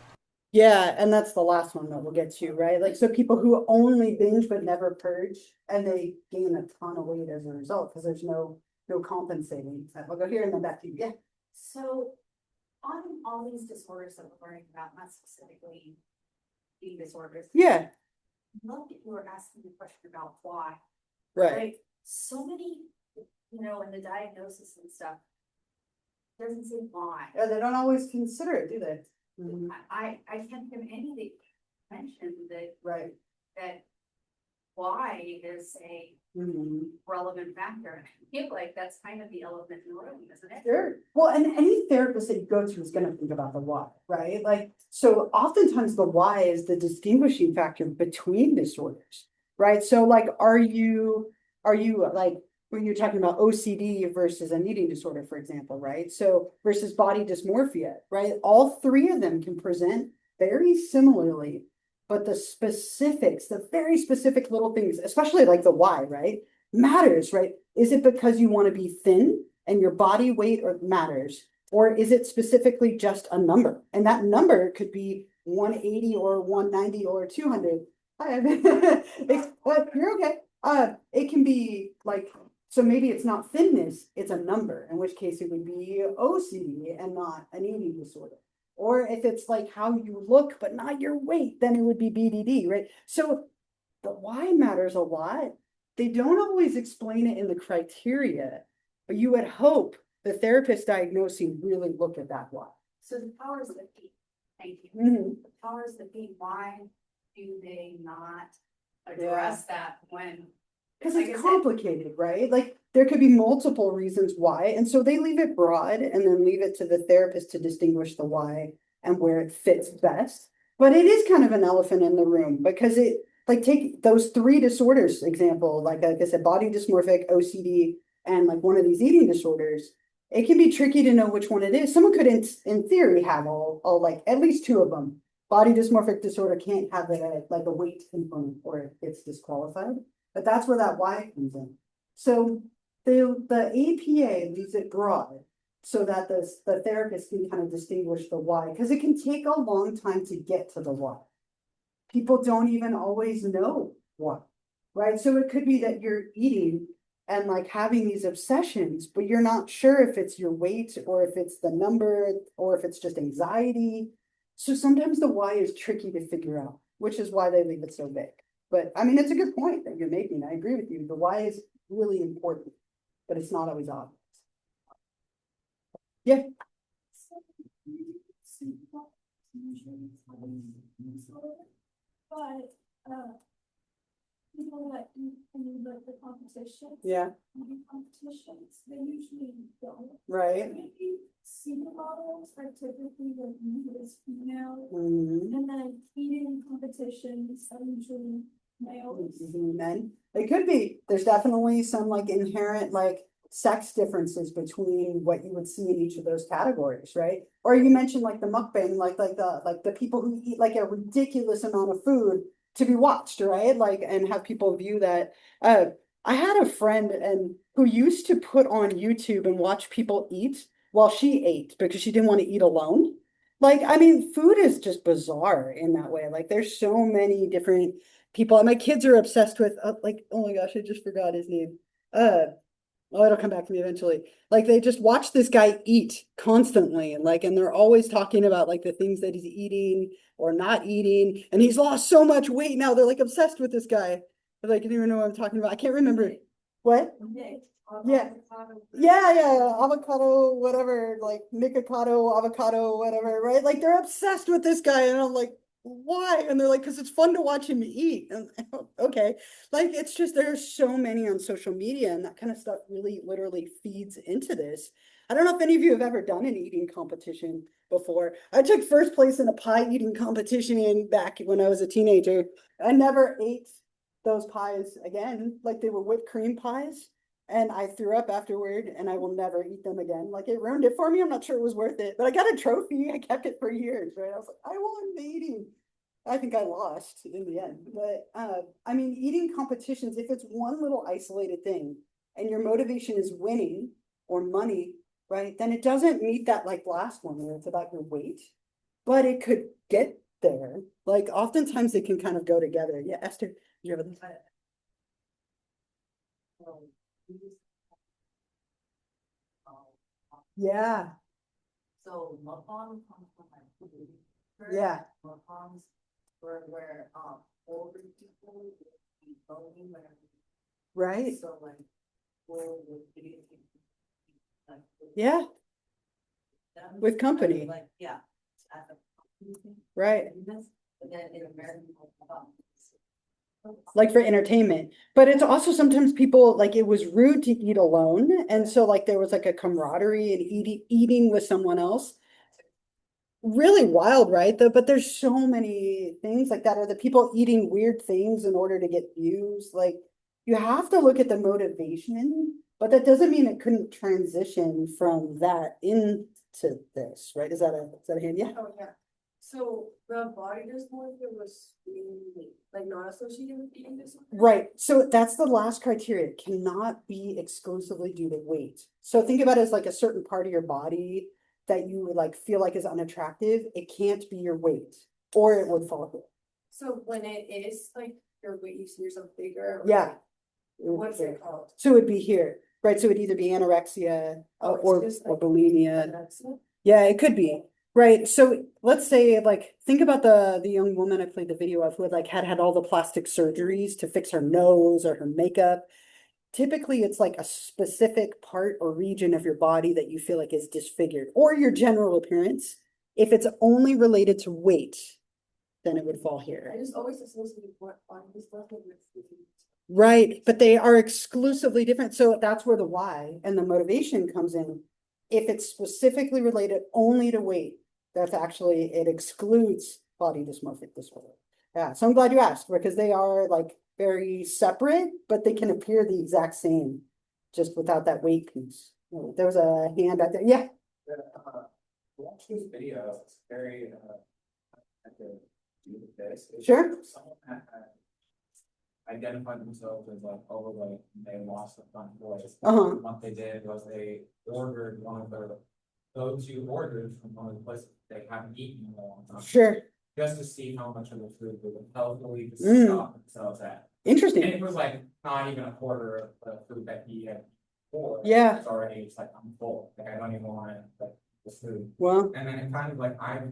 Yeah, and that's the last one that we'll get to, right? Like, so people who only binge but never purge, and they gain a ton of weight as a result because there's no compensating. I'll go here and then back to you. Yeah. So, on all these disorders that we're learning about, not specifically eating disorders. Yeah. A lot of people are asking the question about why. Right. Like, so many, you know, in the diagnosis and stuff, doesn't say why. Yeah, they don't always consider it, do they? I can't think of any that mentioned that, Right. that why is a Mhm. relevant factor. And I feel like that's kind of the elephant in the room, isn't it? Sure. Well, and any therapist that you go to is going to think about the why, right? Like, so oftentimes the why is the distinguishing factor between disorders, right? So like, are you like, when you're talking about OCD versus an eating disorder, for example, right? So versus body dysmorphia, right? All three of them can present very similarly, but the specifics, the very specific little things, especially like the why, right? Matters, right? Is it because you want to be thin and your body weight or matters? Or is it specifically just a number? And that number could be 180 or 190 or 200. But you're okay. It can be like, so maybe it's not thinness, it's a number, in which case it would be OCD and not an eating disorder. Or if it's like how you look, but not your weight, then it would be BDD, right? So the why matters a lot. They don't always explain it in the criteria, but you would hope the therapist diagnosing really look at that why. So the powers that be, thank you. Mhm. The powers that be, why do they not address that when. Because like I it's said, complicated, right? Like there could be multiple reasons why, and so they leave it broad and then leave it to the therapist to distinguish the why and where it fits best. But it is kind of an elephant in the room because it, like, take those three disorders example, like I said, body dysmorphic, OCD, and like one of these eating disorders. It can be tricky to know which one it is. Someone could, in theory, have all like at least two of them. Body dysmorphic disorder can't have like a weight component or it's disqualified. But that's where that why comes in. So the APA leaves it broad so that the therapist can kind of distinguish the why, because it can take a long time to get to the why. People don't even always know why, right? So it could be that you're eating and like having these obsessions, but you're not sure if it's your weight or if it's the number or if it's just anxiety. So sometimes the why is tricky to figure out, which is why they leave it so vague. But I mean, it's a good point that you're making. I agree with you. The why is really important, but it's not always obvious. Yeah. But, people that do any of the competitions. Yeah. Competitions, they usually don't. Right. Maybe supermodels are typically the as female, Mhm. and then eating competitions are usually males. Men. It could be. There's definitely some like inherent like sex differences between what you would see in each of those categories, right? Or you mentioned like the mukbang, like the people who eat like a ridiculous amount of food to be watched, right? Like and have people view that. I had a friend and who used to put on YouTube and watch people eat while she ate because she didn't want to eat alone. Like, I mean, food is just bizarre in that way. Like, there's so many different people. And my kids are obsessed with, like, oh my gosh, I just forgot his name. Oh, it'll come back to me eventually. Like, they just watch this guy eat constantly, and like, and they're always talking about like the things that he's eating or not eating, and he's lost so much weight now. They're like obsessed with this guy. But like, you don't even know what I'm talking about. I can't remember what. Yeah. Yeah, avocado, whatever, like Nikocado, avocado, whatever, right? Like they're obsessed with this guy, and I'm like, why? And they're like, because it's fun to watch him eat. And okay, like it's just there's so many on social media, and that kind of stuff really literally feeds into this. I don't know if any of you have ever done an eating competition before. I took first place in a pie eating competition back when I was a teenager. I never ate those pies again, like they were whipped cream pies. And I threw up afterward and I will never eat them again. Like it ruined it for me. I'm not sure it was worth it, but I got a trophy. I kept it for years, right? I was like, I won't be eating. I think I lost in the end. But I mean, eating competitions, if it's one little isolated thing and your motivation is winning or money, right? Then it doesn't meet that like last one where it's about your weight, but it could get there. Like oftentimes they can kind of go together. Yeah, Esther, do you have a yeah, So mukbang comes from like food. yeah, Mukbangs where older people would be voting whenever. right. So like, with video. Like, Yeah, them, with company. like, yeah. At the company, right. But then in America, Like for entertainment. But it's also sometimes people like it was rude to eat alone. And so like there was like a camaraderie and eating with someone else. Really wild, right? Though, but there's so many things like that. Are the people eating weird things in order to get views? Like you have to look at the motivation, but that doesn't mean it couldn't transition from that into this, right? Is that a hand? Yeah. Oh, yeah. So the body dysmorphia was like not associated with eating disorder? Right. So that's the last criteria. It cannot be exclusively due to weight. So think about it as like a certain part of your body that you would like feel like is unattractive. It can't be your weight or it would fall apart. So when it is like your weight, you see yourself bigger? Or Yeah. what's it called? So it'd be here, right? So it'd either be anorexia Oh, it's or just or like bulimia. anorexia? Yeah, it could be. Right. So let's say like think about the young woman I played the video of who had like had all the plastic surgeries to fix her nose or her makeup. Typically it's like a specific part or region of your body that you feel like is disfigured or your general appearance. If it's only related to weight, then it would fall I here. just always associate what body dysmorphia with disease. Right, but they are exclusively different. So that's where the why and the motivation comes in. If it's specifically related only to weight, that's actually, it excludes body dysmorphic disorder. Yeah, so I'm glad you asked because they are like very separate, but they can appear the exact same, just without that weight piece. There was a hand out there. Yeah, Watch this video, it's very, I could do with this. It's Sure. Someone that had identified themselves as like overweight, and they lost a front voice. Uh-huh. What they did was they ordered one of their, those who ordered from one of the places they haven't eaten in a long time. sure. Just to see how much of the food they would healthily just Mm. stop themselves at. Interesting. And it was like not even a quarter of the food that he had before. Yeah. It's already, it's like, I'm full, like I don't even want to, like, this food. Well, And then it kind of like, I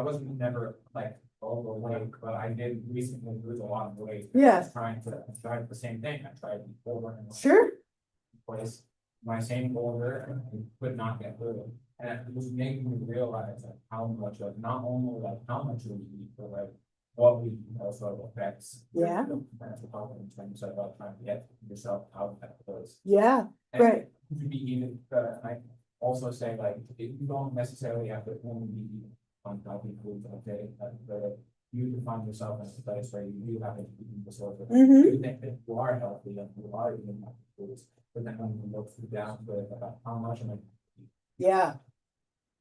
wasn't never like overweight, but I did recently lose a lot of weight. Yeah. I was I tried the same thing, I tried over and over. sure. Twice, my same order, and I could not get through it. And it was making me realize like how much of, not only like how much we eat, but like what we eat also affects. Yeah. the mental health in terms of like trying to get yourself out of those. Yeah, And right. To be even, I also say like, you don't necessarily have to only be eating unhealthy foods all day, but you can find yourself in a place where you do have an eating disorder. Mhm. You think that you are healthy and you are eating healthy foods, but then when you look down to it about how much of it Yeah.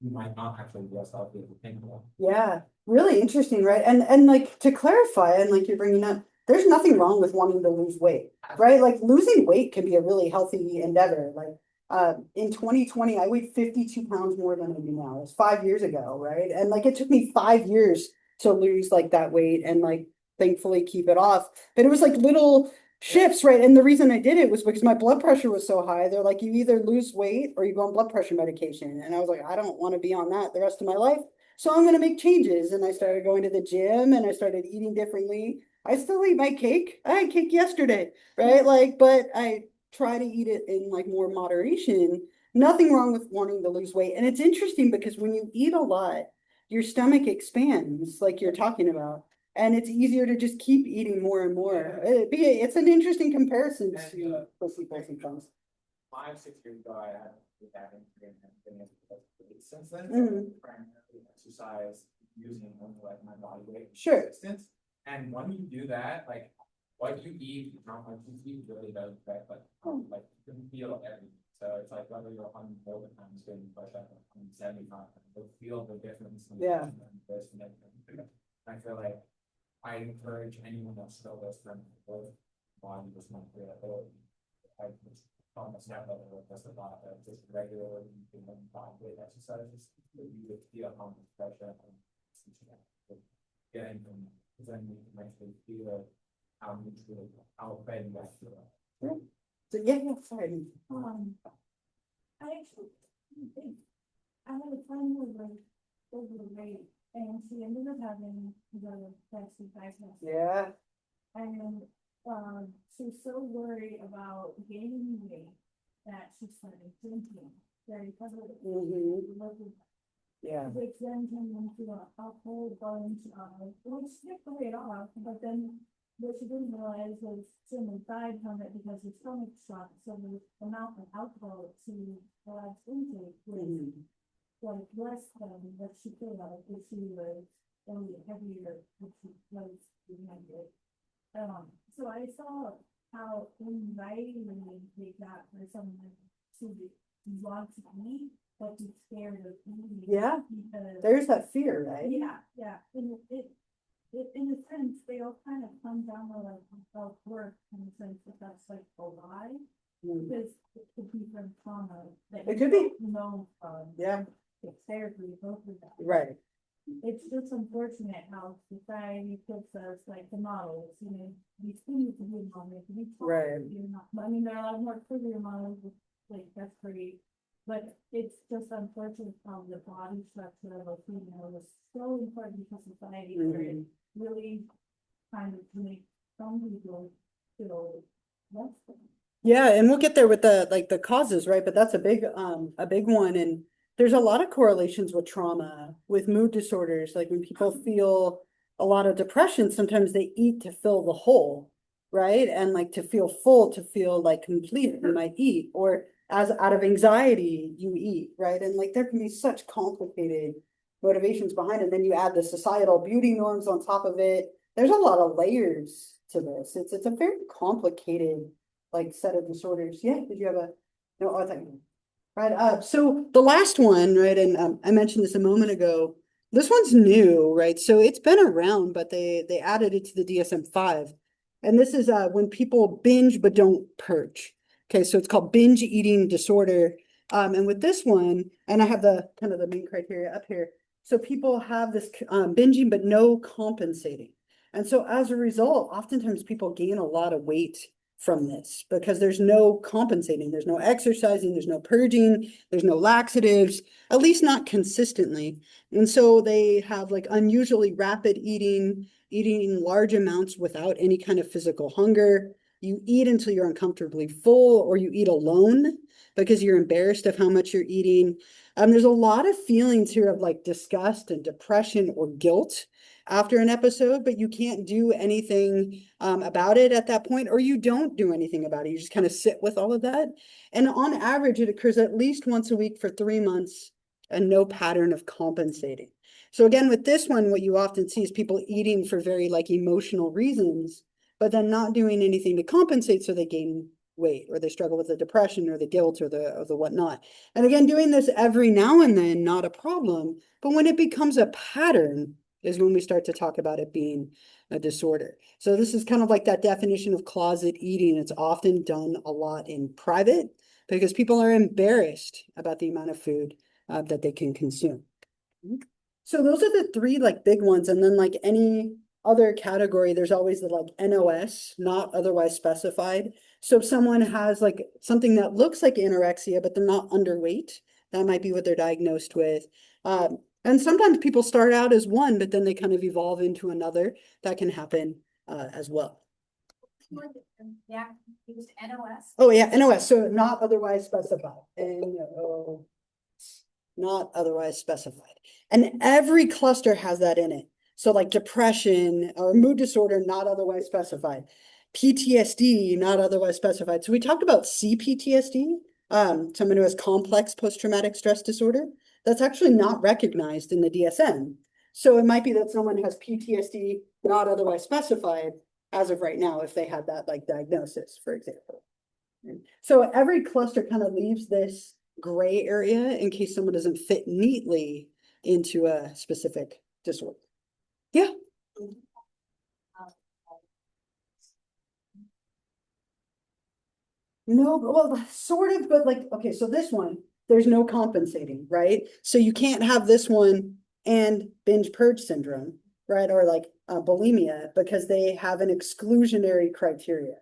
you might not actually be as healthy as you think about. Yeah, really interesting, right? And like to clarify, and like you're bringing up, there's nothing wrong with wanting to lose weight, right? Like losing weight can be a really healthy endeavor. Like in 2020, I weighed 52 pounds more than I do now. It was 5 years ago, right? And like it took me 5 years to lose like that weight and like thankfully keep it off. But it was like little shifts, right? And the reason I did it was because my blood pressure was so high. They're like, you either lose weight or you go on blood pressure medication. And I was like, I don't want to be on that the rest of my life. So I'm going to make changes. And I started going to the gym and I started eating differently. I still eat my cake. I had cake yesterday, right? Like, but I try to eat it in like more moderation. Nothing wrong with wanting to lose weight. And it's interesting because when you eat a lot, your stomach expands, like you're talking about. And it's easier to just keep eating more and more. It's an interesting comparison to placebo sometimes. 5, 6 years ago, I had been able to since then. Mhm. Primarily exercise using only like my body weight. Sure. Resistance. And when you do that, like what you eat, how much you eat really does affect like you can feel everything. So it's like whether you're 140 times doing push up or 175, you'll feel the difference. Yeah. I feel like I encourage anyone that still does from both body just not feel I just almost have that just about just regularly doing body weight exercises. You would feel how much pressure and getting them, because then you can actually feel how much how bad you actually are. So yeah, sorry. I actually think I had a friend who was like overweight and she ended up having the plastic bypass. Yeah. And she's so worried about gaining weight that she started drinking very heavily. Yeah. Which then turned into a whole bunch of, which skipped the weight off, but then what she didn't realize was she died from it because her stomach shrunk, so the amount of alcohol to God's intake was like less than what she could have if she was only heavier if she was remembered. So I saw how inviting they got for someone to want to eat, but be scared of eating. Yeah. Because There's that fear, right? yeah, and it in a sense, they all kind of come down to like self-worth in the sense that that's like a lie. Because it could be from trauma that It could be. you know from Yeah. therapy, both of that. Right. It's just unfortunate how society puts us like the models, you know, these things to be a model, to be Right. you're not, I mean, there are a lot more career models, like that's great. But it's just unfortunate how the body structure of a female is so important to society where it really kind of make some people feel less than. Yeah, and we'll get there with the like the causes, right? But that's a big one. And there's a lot of correlations with trauma, with mood disorders, like when people feel a lot of depression, sometimes they eat to fill the hole, right? And like to feel full, to feel like complete, you might eat, or as out of anxiety, you eat, right? And like there can be such complicated motivations behind it. Then you add the societal beauty norms on top of it. There's a lot of layers to this. It's a very complicated like set of disorders. Yeah, did you have a no? Oh, thank you. Right. So the last one, right, and I mentioned this a moment ago. This one's new, right? So it's been around, but they added it to the DSM-5, and this is when people binge but don't purge. Okay, so it's called binge eating disorder. And with this one, and I have the kind of the main criteria up here. So people have this binging but no compensating, and so as a result, oftentimes people gain a lot of weight from this because there's no compensating, there's no exercising, there's no purging, there's no laxatives, at least not consistently. And so they have like unusually rapid eating, eating large amounts without any kind of physical hunger. You eat until you're uncomfortably full, or you eat alone because you're embarrassed of how much you're eating. There's a lot of feelings here of like disgust and depression or guilt after an episode, but you can't do anything about it at that point, or you don't do anything about it. You just kind of sit with all of that. And on average, it occurs at least once a week for 3 months and no pattern of compensating. So again, with this one, what you often see is people eating for very like emotional reasons, but then not doing anything to compensate, so they gain weight, or they struggle with the depression or the guilt or the whatnot. And again, doing this every now and then, not a problem. But when it becomes a pattern, is when we start to talk about it being a disorder. So this is kind of like that definition of closet eating. It's often done a lot in private because people are embarrassed about the amount of food that they can consume. So those are the 3 like big ones. And then like any other category, there's always the like NOS, not otherwise specified. So if someone has like something that looks like anorexia, but they're not underweight, that might be what they're diagnosed with. And sometimes people start out as one, but then they kind of evolve into another. That can happen as well. Yeah, used NOS. Oh yeah, NOS, so not otherwise specified. NO, not otherwise specified. And every cluster has that in it. So like depression or mood disorder, not otherwise specified. PTSD, not otherwise specified. So we talked about CPTSD, someone who has complex post-traumatic stress disorder. That's actually not recognized in the DSM. So it might be that someone has PTSD not otherwise specified as of right now, if they had that like diagnosis, for example. So every cluster kind of leaves this gray area in case someone doesn't fit neatly into a specific disorder. Yeah. No, well, sort of, but like, okay, so this one, there's no compensating, right? So you can't have this one and binge purge syndrome, right? Or like bulimia, because they have an exclusionary criteria.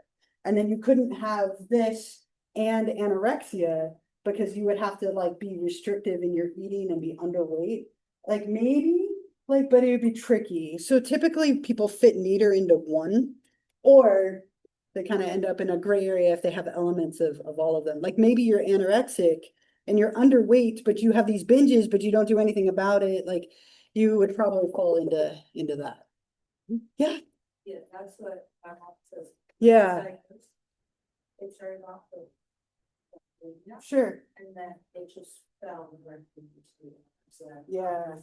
And then you couldn't have this and anorexia because you would have to like be restrictive in your eating and be underweight. Like maybe, like, but it would be tricky. So typically people fit neater into one, or they kind of end up in a gray area if they have elements of all of them. Like maybe you're anorexic and you're underweight, but you have these binges, but you don't do anything about it. Like you would probably fall into that. Yeah. Yeah, that's what my mom says. Yeah, It started off with. Yeah, sure. and then it just fell directly into. So Yeah.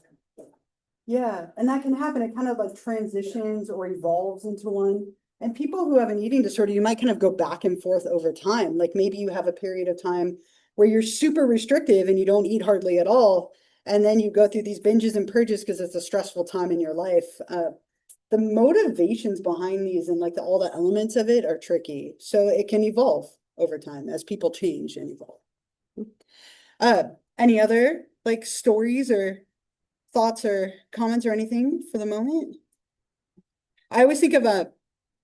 Yeah, and that can happen. It kind of like transitions or evolves into one. And people who have an eating disorder, you might kind of go back and forth over time. Like maybe you have a period of time where you're super restrictive and you don't eat hardly at all. And then you go through these binges and purges because it's a stressful time in your life. The motivations behind these and like all the elements of it are tricky. So it can evolve over time as people change and evolve. Any other like stories or thoughts or comments or anything for the moment? I always think of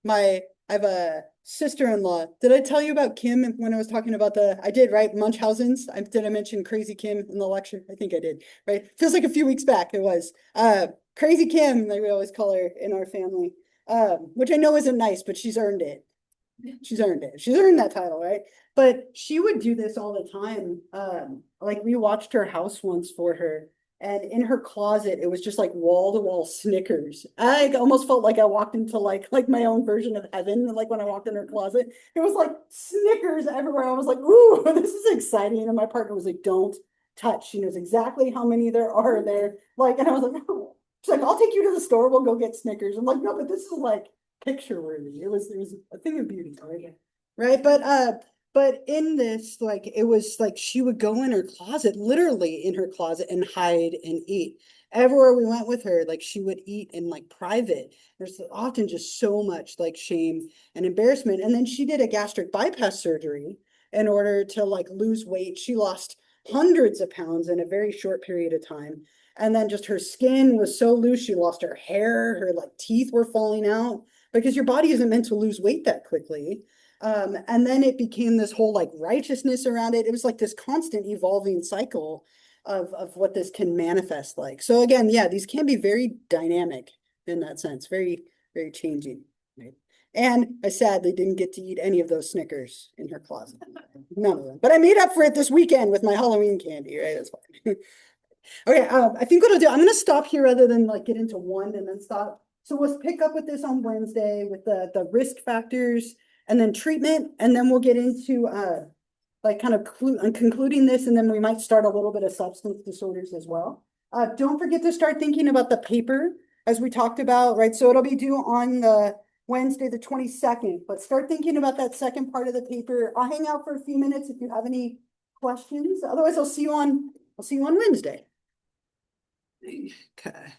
I have a sister-in-law. Did I tell you about Kim when I was talking about I did, right? Munchausen's. Did I mention Crazy Kim in the lecture? I think I did, right? Feels like a few weeks back it was. Crazy Kim, like we always call her in our family, which I know isn't nice, but she's earned it. She's earned it. She's earned that title, right? But she would do this all the time. Like we watched her house once for her, and in her closet, it was just like wall to wall Snickers. I almost felt like I walked into like my own version of heaven. Like when I walked in her closet, it was like Snickers everywhere. I was like, "Ooh, this is exciting!" And my partner was like, "Don't touch." She knows exactly how many there are there. Like, and I was like, "Oh." She's like, "I'll take you to the store. We'll go get Snickers." I'm like, "No, but this is like picture worthy. It was a thing of beauty, right?" Right, but in this, like, it was like she would go in her closet, literally in her closet, and hide and eat. Everywhere we went with her, like she would eat in like private. There's often just so much like shame and embarrassment. And then she did a gastric bypass surgery in order to like lose weight. She lost hundreds of pounds in a very short period of time. And then just her skin was so loose, she lost her hair, her like teeth were falling out because your body isn't meant to lose weight that quickly. And then it became this whole like righteousness around it. It was like this constant evolving cycle of what this can manifest like. So again, yeah, these can be very dynamic in that sense, very, very changing. Right? And I sadly didn't get to eat any of those Snickers in her closet. None of them. But I made up for it this weekend with my Halloween candy, right? That's fine. Okay, I think what I'll do, I'm gonna stop here rather than like get into one and then stop. So we'll pick up with this on Wednesday with the risk factors and then treatment, and then we'll get into like kind of concluding this, and then we might start a little bit of substance disorders as well. Don't forget to start thinking about the paper as we talked about, right? So it'll be due on the Wednesday, the 22nd, but start thinking about that second part of the paper. I'll hang out for a few minutes if you have any questions. Otherwise, I'll see you on Wednesday. Okay.